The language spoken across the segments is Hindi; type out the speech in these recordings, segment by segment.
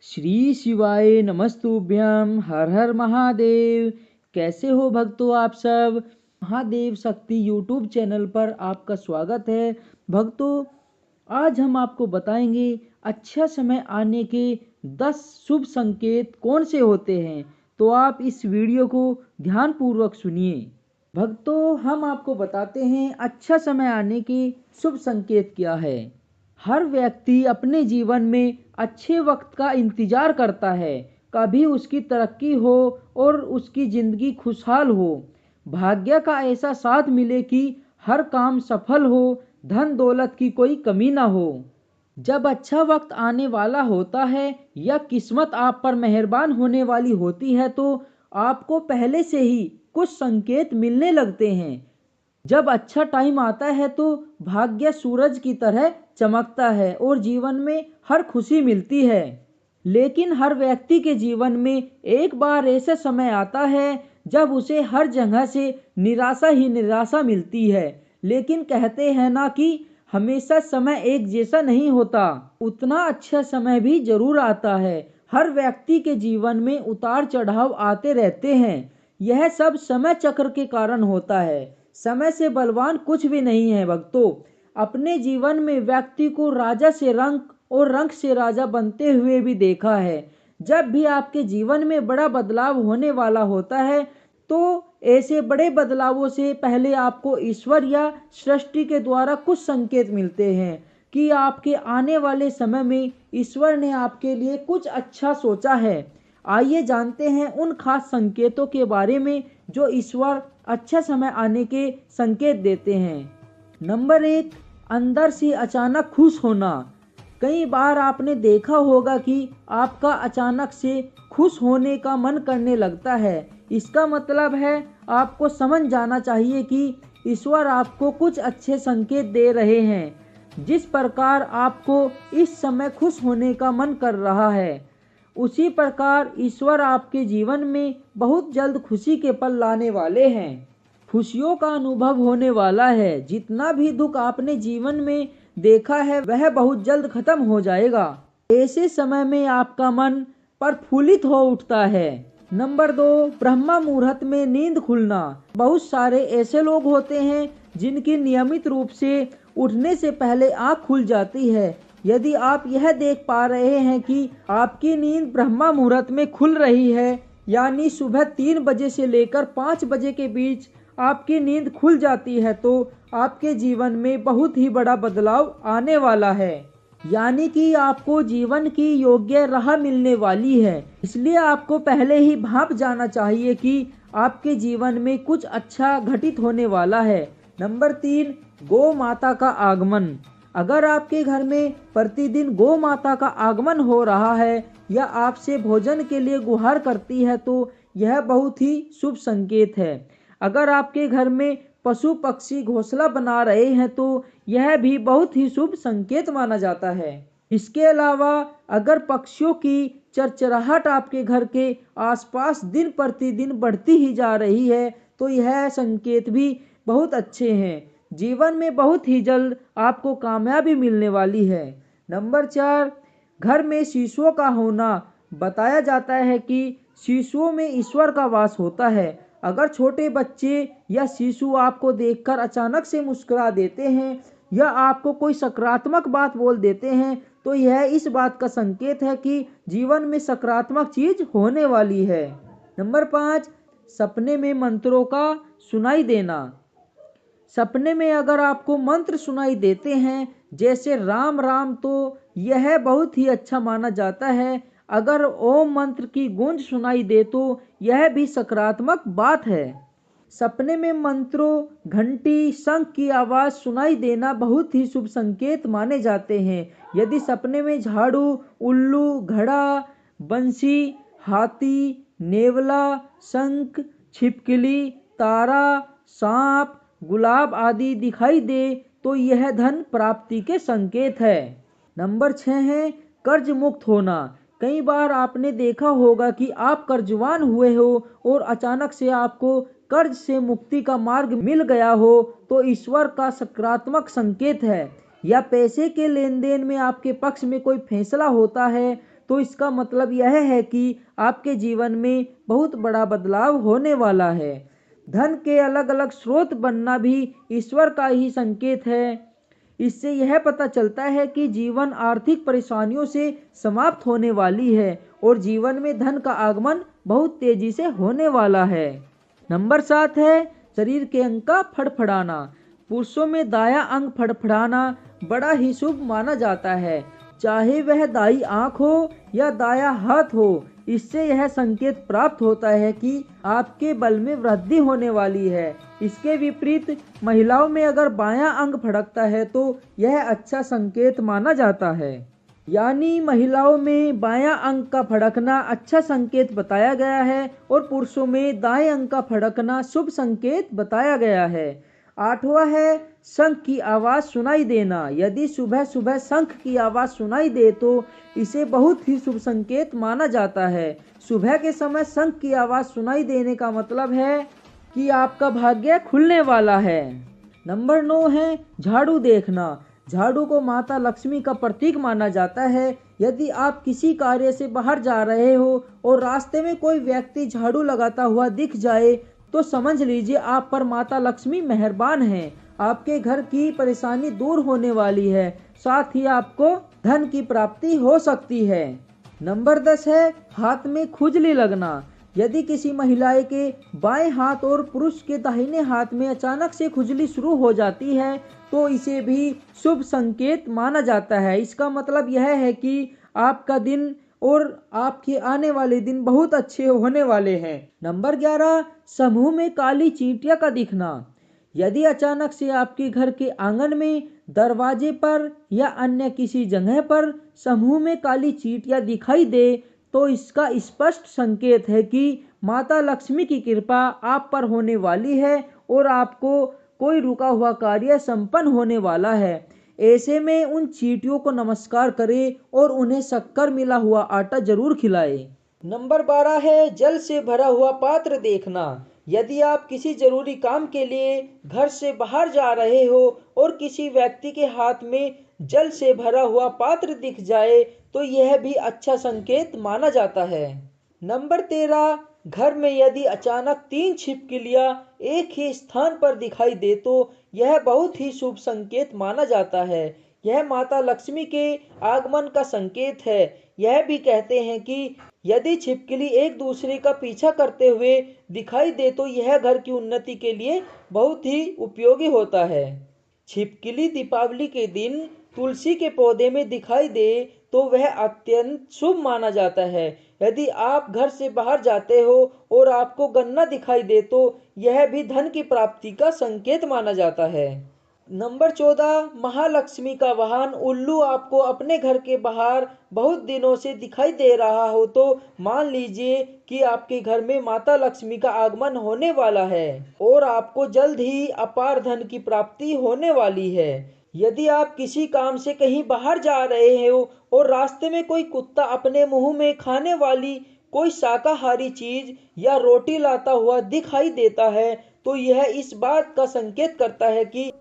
श्री शिवाय नमस्तुभ्यम। हर हर महादेव। कैसे हो भक्तों आप सब। महादेव शक्ति यूट्यूब चैनल पर आपका स्वागत है। भक्तों, आज हम आपको बताएंगे अच्छा समय आने के 10 शुभ संकेत कौन से होते हैं। तो आप इस वीडियो को ध्यान पूर्वक सुनिए। भक्तों, हम आपको बताते हैं अच्छा समय आने के शुभ संकेत क्या है। हर व्यक्ति अपने जीवन में अच्छे वक्त का इंतजार करता है, कभी उसकी तरक्की हो और उसकी जिंदगी खुशहाल हो, भाग्य का ऐसा साथ मिले कि हर काम सफल हो, धन दौलत की कोई कमी ना हो। जब अच्छा वक्त आने वाला होता है या किस्मत आप पर मेहरबान होने वाली होती है तो आपको पहले से ही कुछ संकेत मिलने लगते हैं। जब अच्छा टाइम आता है तो भाग्य सूरज की तरह चमकता है और जीवन में हर खुशी मिलती है। लेकिन हर व्यक्ति के जीवन में एक बार ऐसा समय आता है जब उसे हर जगह से निराशा ही निराशा मिलती है। लेकिन कहते हैं ना कि हमेशा समय एक जैसा नहीं होता, उतना अच्छा समय भी जरूर आता है। हर व्यक्ति के जीवन में उतार चढ़ाव आते रहते हैं। यह सब समय चक्र के कारण होता है। समय से बलवान कुछ भी नहीं है भक्तों। अपने जीवन में व्यक्ति को राजा से रंक और रंक से राजा बनते हुए भी देखा है। जब भी आपके जीवन में बड़ा बदलाव होने वाला होता है तो ऐसे बड़े बदलावों से पहले आपको ईश्वर या सृष्टि के द्वारा कुछ संकेत मिलते हैं कि आपके आने वाले समय में ईश्वर ने आपके लिए कुछ अच्छा सोचा है। आइए जानते हैं उन खास संकेतों के बारे में जो ईश्वर अच्छा समय आने के संकेत देते हैं। नंबर 1, अंदर से अचानक खुश होना। कई बार आपने देखा होगा कि आपका अचानक से खुश होने का मन करने लगता है। इसका मतलब है आपको समझ जाना चाहिए कि ईश्वर आपको कुछ अच्छे संकेत दे रहे हैं। जिस प्रकार आपको इस समय खुश होने का मन कर रहा है, उसी प्रकार ईश्वर आपके जीवन में बहुत जल्द खुशी के पल लाने वाले हैं। खुशियों का अनुभव होने वाला है। जितना भी दुख आपने जीवन में देखा है वह बहुत जल्द खत्म हो जाएगा। ऐसे समय में आपका मन प्रफुल्लित हो उठता है। नंबर 2, ब्रह्मा मुहूर्त में नींद खुलना। बहुत सारे ऐसे लोग होते हैं जिनकी नियमित रूप से उठने से पहले आँख खुल जाती है। यदि आप यह देख पा रहे हैं कि आपकी नींद ब्रह्मा मुहूर्त में खुल रही है, यानी सुबह 3 बजे से लेकर 5 बजे के बीच आपकी नींद खुल जाती है, तो आपके जीवन में बहुत ही बड़ा बदलाव आने वाला है। यानी कि आपको जीवन की योग्य राह मिलने वाली है। इसलिए आपको पहले ही भाप जाना चाहिए कि आपके जीवन में कुछ अच्छा घटित होने वाला है। नंबर 3, गौ माता का आगमन। अगर आपके घर में प्रतिदिन गौ माता का आगमन हो रहा है या आपसे भोजन के लिए गुहार करती है तो यह बहुत ही शुभ संकेत है। अगर आपके घर में पशु पक्षी घोंसला बना रहे हैं तो यह भी बहुत ही शुभ संकेत माना जाता है। इसके अलावा अगर पक्षियों की चरचराहट आपके घर के आसपास दिन प्रतिदिन बढ़ती ही जा रही है तो यह संकेत भी बहुत अच्छे हैं। जीवन में बहुत ही जल्द आपको कामयाबी मिलने वाली है। नंबर 4, घर में शिशुओं का होना। बताया जाता है कि शिशुओं में ईश्वर का वास होता है। अगर छोटे बच्चे या शिशु आपको देखकर अचानक से मुस्कुरा देते हैं या आपको कोई सकारात्मक बात बोल देते हैं तो यह इस बात का संकेत है कि जीवन में सकारात्मक चीज होने वाली है। नंबर 5, सपने में मंत्रों का सुनाई देना। सपने में अगर आपको मंत्र सुनाई देते हैं जैसे राम राम तो यह बहुत ही अच्छा माना जाता है। अगर ओम मंत्र की गूंज सुनाई दे तो यह भी सकारात्मक बात है। सपने में मंत्रों, घंटी, शंख की आवाज सुनाई देना बहुत ही शुभ संकेत माने जाते हैं। यदि सपने में झाड़ू, उल्लू, घड़ा, बंसी, हाथी, नेवला, शंख, छिपकली, तारा, सांप, गुलाब आदि दिखाई दे तो यह धन प्राप्ति के संकेत है। नंबर 6 है कर्ज मुक्त होना। कई बार आपने देखा होगा कि आप कर्जवान हुए हो और अचानक से आपको कर्ज से मुक्ति का मार्ग मिल गया हो तो ईश्वर का सकारात्मक संकेत है। या पैसे के लेन देन में आपके पक्ष में कोई फैसला होता है तो इसका मतलब यह है कि आपके जीवन में बहुत बड़ा बदलाव होने वाला है। धन के अलग अलग स्रोत बनना भी ईश्वर का ही संकेत है। इससे यह पता चलता है कि जीवन आर्थिक परेशानियों से समाप्त होने वाली है और जीवन में धन का आगमन बहुत तेजी से होने वाला है। नंबर 7 है शरीर के अंग का फड़फड़ाना। पुरुषों में दायां अंग फड़फड़ाना बड़ा ही शुभ माना जाता है, चाहे वह दाई आंख हो या दायां हाथ हो। इससे यह संकेत प्राप्त होता है कि आपके बल में वृद्धि होने वाली है। इसके विपरीत महिलाओं में अगर बायां अंग फड़कता है तो यह अच्छा संकेत माना जाता है। यानी महिलाओं में बायां अंग का फड़कना अच्छा संकेत बताया गया है और पुरुषों में दाएं अंग का फड़कना शुभ संकेत बताया गया है। 8वां है शंख की आवाज सुनाई देना। यदि सुबह सुबह शंख की आवाज सुनाई दे तो इसे बहुत ही शुभ संकेत माना जाता है। सुबह के समय शंख की आवाज सुनाई देने का मतलब है कि आपका भाग्य खुलने वाला है। नंबर 9 है झाड़ू देखना। झाड़ू को माता लक्ष्मी का प्रतीक माना जाता है। यदि आप किसी कार्य से बाहर जा रहे हो और रास्ते में कोई व्यक्ति झाड़ू लगाता हुआ दिख जाए तो समझ लीजिए आप पर माता लक्ष्मी मेहरबान हैं। आपके घर की परेशानी दूर होने वाली है, साथ ही आपको धन की प्राप्ति हो सकती है। नंबर 10 है हाथ में खुजली लगना। यदि किसी महिला के बाएं हाथ और पुरुष के दाहिने हाथ में अचानक से खुजली शुरू हो जाती है तो इसे भी शुभ संकेत माना जाता है। इसका मतलब यह है कि आपका दिन और आपके आने वाले दिन बहुत अच्छे होने वाले हैं। नंबर 11 समूह में काली चींटियां का दिखना। यदि अचानक से आपके घर के आंगन में, दरवाजे पर या अन्य किसी जगह पर समूह में काली चींटियां दिखाई दे तो इसका स्पष्ट संकेत है कि माता लक्ष्मी की कृपा आप पर होने वाली है और आपको कोई रुका हुआ कार्य संपन्न होने वाला है। ऐसे में उन चींटियों को नमस्कार करें और उन्हें शक्कर मिला हुआ आटा जरूर खिलाएं। नंबर 12 है जल से भरा हुआ पात्र देखना। यदि आप किसी जरूरी काम के लिए घर से बाहर जा रहे हो और किसी व्यक्ति के हाथ में जल से भरा हुआ पात्र दिख जाए तो यह भी अच्छा संकेत माना जाता है। नंबर 13 घर में यदि अचानक 3 छिपकलियां एक ही स्थान पर दिखाई दे तो यह बहुत ही शुभ संकेत माना जाता है। यह माता लक्ष्मी के आगमन का संकेत है। यह भी कहते हैं कि यदि छिपकली एक दूसरे का पीछा करते हुए दिखाई दे तो यह घर की उन्नति के लिए बहुत ही उपयोगी होता है। छिपकली दीपावली के दिन तुलसी के पौधे में दिखाई दे तो वह अत्यंत शुभ माना जाता है। यदि आप घर से बाहर जाते हो और आपको गन्ना दिखाई दे तो यह भी धन की प्राप्ति का संकेत माना जाता है। नंबर 14 महालक्ष्मी का वाहन उल्लू आपको अपने घर के बाहर बहुत दिनों से दिखाई दे रहा हो तो मान लीजिए कि आपके घर में माता लक्ष्मी का आगमन होने वाला है और आपको जल्द ही अपार धन की प्राप्ति होने वाली है। यदि आप किसी काम से कहीं बाहर जा रहे हो और रास्ते में कोई कुत्ता अपने मुंह में खाने वाली कोई शाकाहारी चीज या रोटी लाता हुआ दिखाई देता है तो यह इस बात का संकेत करता है कि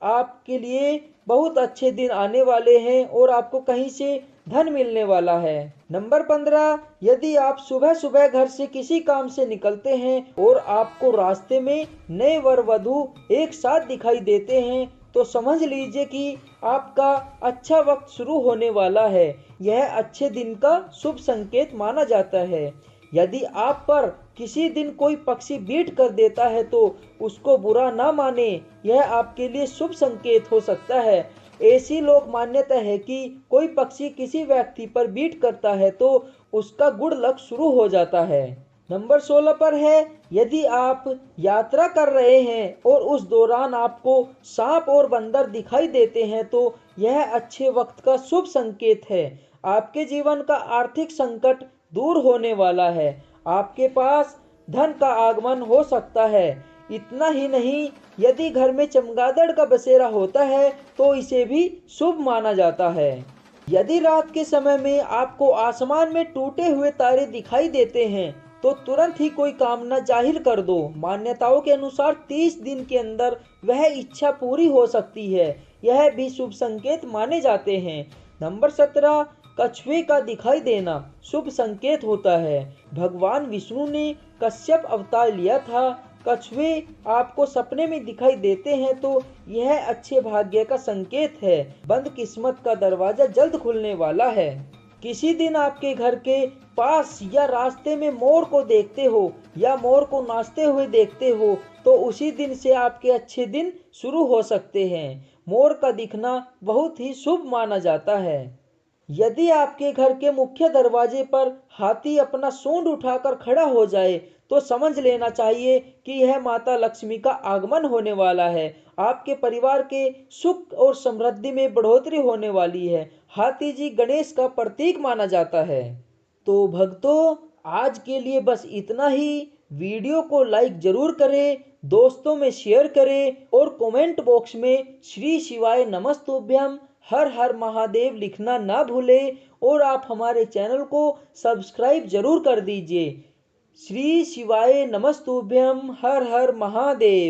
आपके लिए बहुत अच्छे दिन आने वाले हैं और आपको कहीं से धन मिलने वाला है। नंबर 15 यदि आप सुबह सुबह घर से किसी काम से निकलते हैं और आपको रास्ते में नए वर वधू एक साथ दिखाई देते हैं तो समझ लीजिए कि आपका अच्छा वक्त शुरू होने वाला है। यह अच्छे दिन का शुभ संकेत माना जाता है। यदि आप पर किसी दिन कोई पक्षी बीट कर देता है तो उसको बुरा ना माने, यह आपके लिए शुभ संकेत हो सकता है। ऐसी लोक मान्यता है कि कोई पक्षी किसी व्यक्ति पर बीट करता है तो उसका गुड लक शुरू हो जाता है। नंबर 16 पर है यदि आप यात्रा कर रहे हैं और उस दौरान आपको सांप और बंदर दिखाई देते हैं तो यह अच्छे वक्त का शुभ संकेत है। आपके जीवन का आर्थिक संकट दूर होने वाला है। आपके पास धन का आगमन हो सकता है। इतना ही नहीं, यदि घर में चमगादड़ का बसेरा होता है तो इसे भी शुभ माना जाता है। यदि रात के समय में आपको आसमान में टूटे हुए तारे दिखाई देते हैं तो तुरंत ही कोई कामना जाहिर कर दो। मान्यताओं के अनुसार 30 दिन के अंदर वह इच्छा पूरी हो सकती है। यह भी शुभ संकेत माने जाते हैं। नंबर 17 कछुए का दिखाई देना शुभ संकेत होता है। भगवान विष्णु ने कश्यप अवतार लिया था। कछुए आपको सपने में दिखाई देते हैं तो यह अच्छे भाग्य का संकेत है। बंद किस्मत का दरवाजा जल्द खुलने वाला है। किसी दिन आपके घर के पास या रास्ते में मोर को देखते हो या मोर को नाचते हुए देखते हो तो उसी दिन से आपके अच्छे दिन शुरू हो सकते हैं। मोर का दिखना बहुत ही शुभ माना जाता है। यदि आपके घर के मुख्य दरवाजे पर हाथी अपना सूंड उठाकर खड़ा हो जाए तो समझ लेना चाहिए कि यह माता लक्ष्मी का आगमन होने वाला है। आपके परिवार के सुख और समृद्धि में बढ़ोतरी होने वाली है। हाथी जी गणेश का प्रतीक माना जाता है। तो भक्तों, आज के लिए बस इतना ही। वीडियो को लाइक जरूर करें, दोस्तों में शेयर करें और कमेंट बॉक्स में श्री शिवाय नमस्तुभ्यम हर हर महादेव लिखना ना भूलें और आप हमारे चैनल को सब्सक्राइब जरूर कर दीजिए। श्री शिवाय नमस्तुभ्यम हर हर महादेव।